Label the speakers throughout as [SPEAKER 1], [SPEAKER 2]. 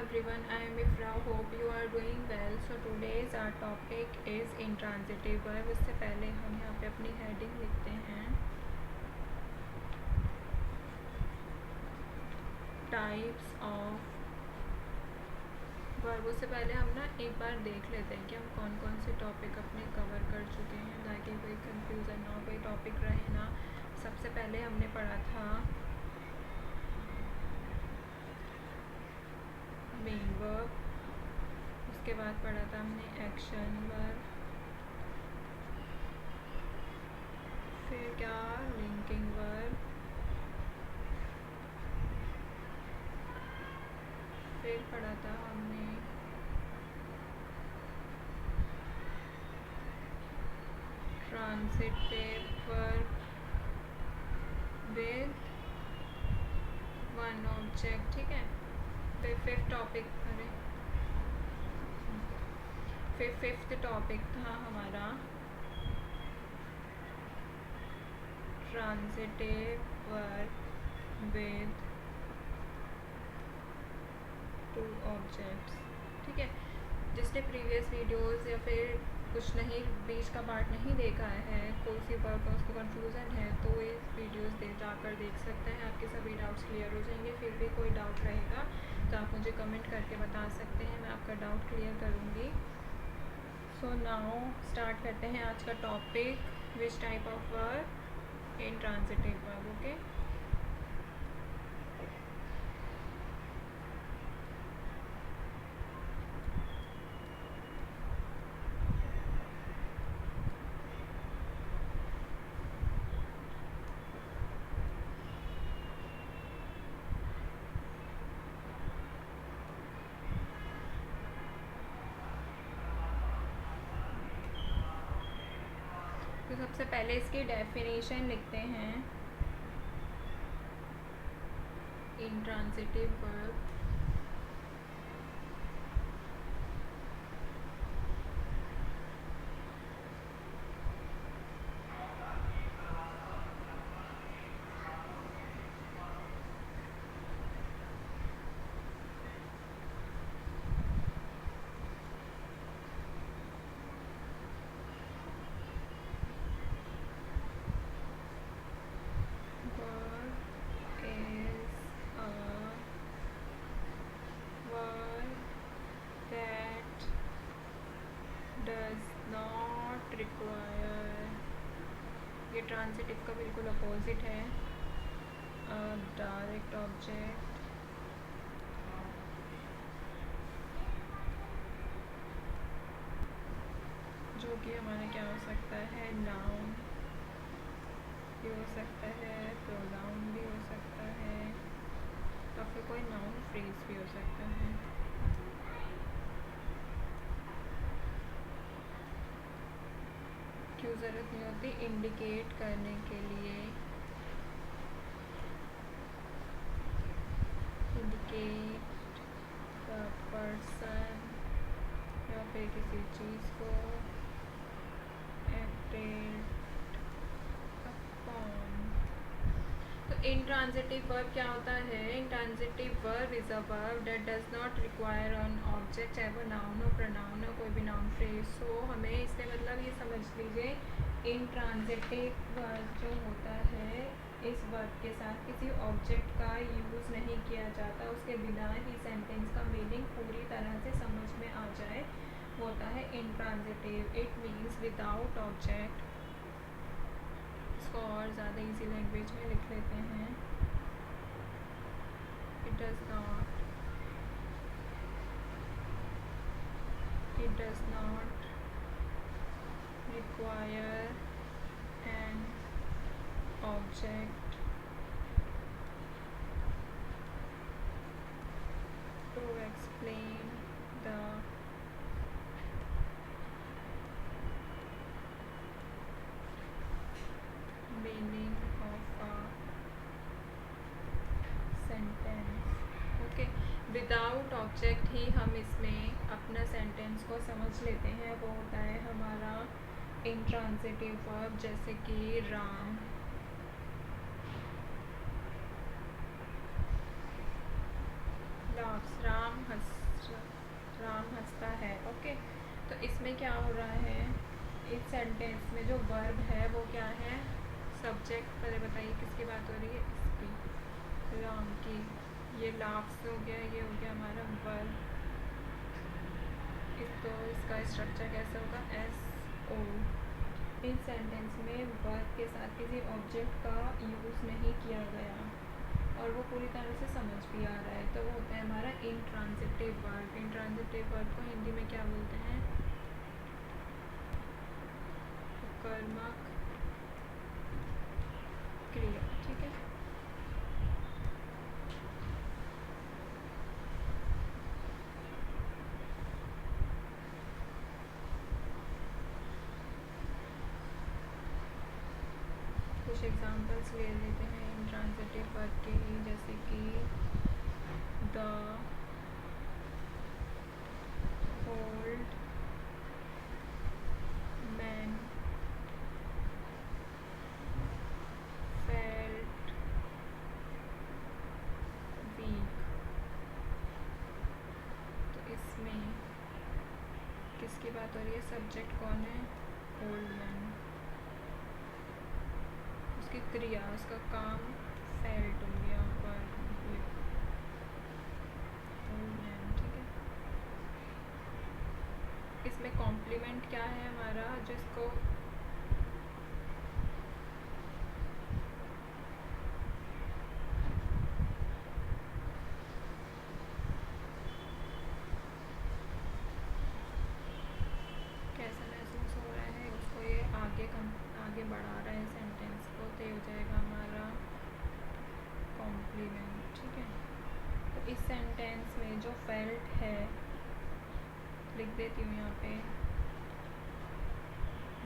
[SPEAKER 1] everyone, I am Ifra. Hope you are doing well. So today's our topic is intransitive verb. इससे पहले हम यहाँ पे अपनी heading लिखते हैं टाइप्स ऑफ वर्ब। उससे पहले हम ना एक बार देख लेते हैं कि हम कौन कौन से टॉपिक अपने कवर कर चुके हैं, ताकि कोई कंफ्यूजन ना हो, कोई टॉपिक रहे ना। सबसे पहले हमने पढ़ा था मेन वर्ब, उसके बाद पढ़ा था हमने एक्शन वर्ब, फिर क्या लिंकिंग वर्ब, फिर पढ़ा था हमने transitive verb with one object. ठीक है, फिर फिफ्थ टॉपिक था हमारा transitive verb with two objects. ठीक है, जिसने प्रीवियस वीडियोस या फिर कुछ नहीं, बीच का पार्ट नहीं देखा है, कोई सी वर्ब का उसको कन्फ्यूज़न है, तो ये वीडियोस जाकर देख सकते हैं। आपके सभी डाउट्स क्लियर हो जाएंगे। फिर भी कोई डाउट रहेगा तो आप मुझे कमेंट करके बता सकते हैं, मैं आपका डाउट क्लियर करूँगी। सो नाउ स्टार्ट करते हैं आज का topic, which type of verb in transitive verb. Okay, तो सबसे पहले इसकी डेफिनेशन लिखते हैं। इंट्रांजिटिव वर्ब ये ट्रांजिटिव का बिल्कुल अपोजिट है, डायरेक्ट ऑब्जेक्ट जो कि हमारा क्या हो सकता है, नाउन भी हो सकता है, प्रोनाउन भी हो सकता है, तो फिर कोई नाउन फ्रेज भी हो सकता है। क्यों ज़रूरत नहीं होती इंडिकेट करने के लिए, इंडिकेट द पर्सन या फिर किसी चीज़ को एक्टेड अपॉन। तो इंट्रांजिटिव वर्ब क्या होता है? Intransitive verb is a verb that does not require on object, चाहे वो नाउन हो, प्रोनाउन हो, कोई भी नाउन फ्रेज हो। हमें इससे मतलब ये समझ लीजिए, इंट्रांजिटिव वर्ब जो होता है, इस वर्ब के साथ किसी ऑब्जेक्ट का यूज़ नहीं किया जाता, उसके बिना ही सेंटेंस का मीनिंग पूरी तरह से समझ में आ जाए, होता है intransitive. It means without object. इसको और ज़्यादा इजी लैंग्वेज में लिख लेते हैं। It does not require an object to explain the meaning of a sentence। Okay, without object ही हम इसमें अपना सेंटेंस को समझ लेते हैं, वो होता है हमारा इंट्रांजिटिव वर्ब। जैसे कि राम, laughs, राम हंसता है। ओके, तो इसमें क्या हो रहा है, इस सेंटेंस में जो वर्ब है वो क्या है, सब्जेक्ट। पहले बताइए किसकी बात हो रही है, इसकी, राम की। ये laughs हो गया, ये हो गया हमारा वर्ब। तो इसका स्ट्रक्चर कैसा होगा, SO। इस सेंटेंस में वर्ब के साथ किसी ऑब्जेक्ट का यूज़ नहीं किया गया और वो पूरी तरह से समझ भी आ रहा है, तो वो होता है हमारा इंट्रांजिटिव वर्ब। इंट्रांजिटिव वर्ब को हिंदी में क्या बोलते हैं, कर्मक क्रिया। ठीक है, कुछ एग्जांपल्स ले लेते हैं इंट्रांजिटिव वर्ब के ही, जैसे कि the, old man felt weak. तो इसमें किसकी बात हो रही है, सब्जेक्ट कौन है, ओल्ड मैन, उसकी क्रिया, उसका काम फेल्ट हो गया, ओल्ड मैन। ठीक है, इसमें कॉम्प्लीमेंट क्या है हमारा, जिसको कैसा महसूस हो रहा है, उसको ये आगे बढ़ा रहा है सेंटेंस को, तो ये हो जाएगा हमारा कॉम्प्लीमेंट। ठीक है, तो इस सेंटेंस में जो फेल्ट है, लिख देती हूँ यहाँ पे,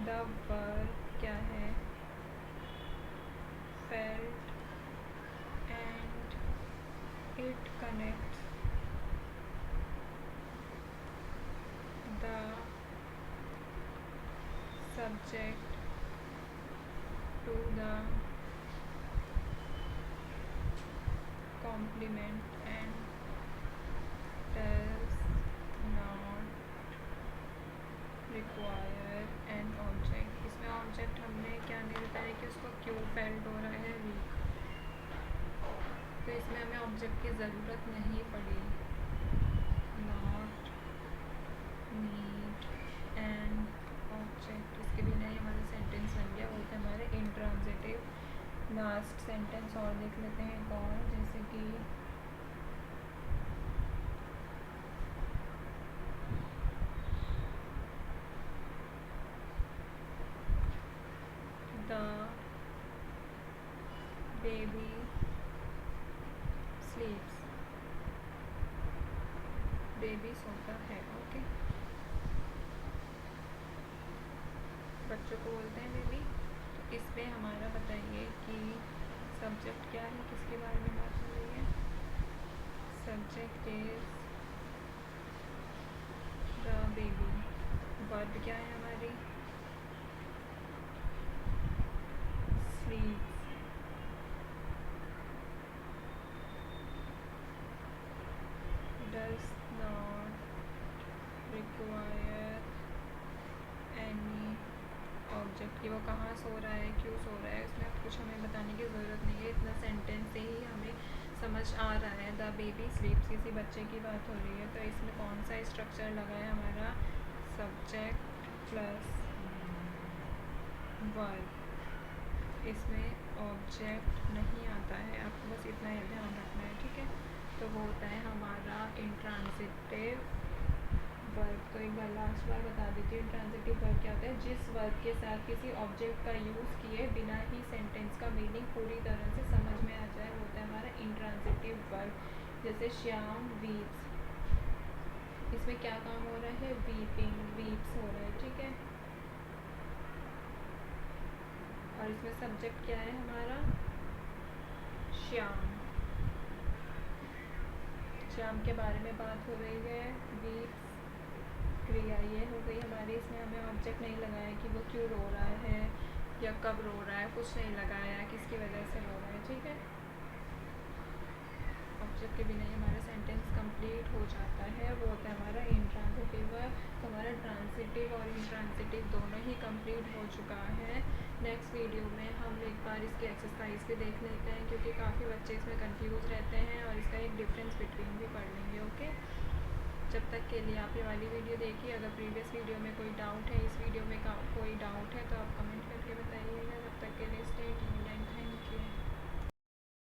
[SPEAKER 1] द वर्ब क्या है, felt, and it connects the subject to the complement and does not require an object। इसमें ऑब्जेक्ट हमने क्या नहीं बताया कि उसको क्यों फेल्ट हो रहा है, वीक, तो इसमें हमें ऑब्जेक्ट की ज़रूरत नहीं पड़ी, नॉट नीड एन ऑब्जेक्ट, इसके बिना ही हमारा सेंटेंस बन गया, वो होता है हमारे इंट्रांजिटिव। लास्ट सेंटेंस और देख लेते हैं एक और, जैसे कि द बेबी स्लीप्स, बेबी सोता है। ओके, बच्चों को बोलते हैं बेबी। तो इसमें हमारा बताइए कि सब्जेक्ट क्या है, किसके बारे में बात हो रही है, subject is the baby, verb क्या है हमारी, स्लीप्स, does not require any object, कि वो कहाँ सो रहा है, क्यों सो रहा है, उसमें कुछ हमें बताने की ज़रूरत नहीं है, इतना सेंटेंस से ही हमें समझ आ रहा है। द बेबी स्लीप्स, किसी बच्चे की बात हो रही है, तो इसमें कौन सा स्ट्रक्चर लगा है हमारा, सब्जेक्ट प्लस वर्ब, इसमें ऑब्जेक्ट नहीं आता है, आपको बस इतना ही ध्यान रखना है। ठीक है, तो वो होता है हमारा इंट्रांजिटिव वर्ब। तो एक बार लास्ट बार बता दीजिए, इंट्रांजिटिव वर्ब क्या होता है, जिस वर्ब के साथ किसी ऑब्जेक्ट का यूज़ किए बिना ही सेंटेंस का मीनिंग पूरी तरह से समझ में आ जाए, वो होता है हमारा इंट्रांजिटिव वर्ब। जैसे श्याम वीप्स, इसमें क्या काम हो रहा है, वीपिंग, वीप्स हो रहा है। ठीक है, और इसमें सब्जेक्ट क्या है हमारा, श्याम, श्याम के बारे में बात हो रही है, वीप्स क्रिया ये हो गई हमारी, इसमें हमें ऑब्जेक्ट नहीं लगाया कि वो क्यों रो रहा है या कब रो रहा है, कुछ नहीं लगाया, किसकी वजह से रो रहा है। ठीक है, ऑब्जेक्ट के बिना ही हमारा सेंटेंस कंप्लीट हो जाता है, वो होता है हमारा इंट्रांजिटिव वर्ब। तो हमारा ट्रांजिटिव और इंट्रांजिटिव दोनों ही कंप्लीट हो चुका है। नेक्स्ट वीडियो में हम एक बार इसकी एक्सरसाइज भी देख लेते हैं, क्योंकि काफ़ी बच्चे इसमें कंफ्यूज रहते हैं और इसका एक डिफरेंस बिटवीन भी पढ़ लेंगे। ओके, जब तक के लिए आप ये वाली वीडियो देखिए। अगर प्रीवियस वीडियो में कोई डाउट है, इस वीडियो में कोई डाउट है, तो आप कमेंट करके बताइएगा। तब तक के लिए stay tuned and thank you.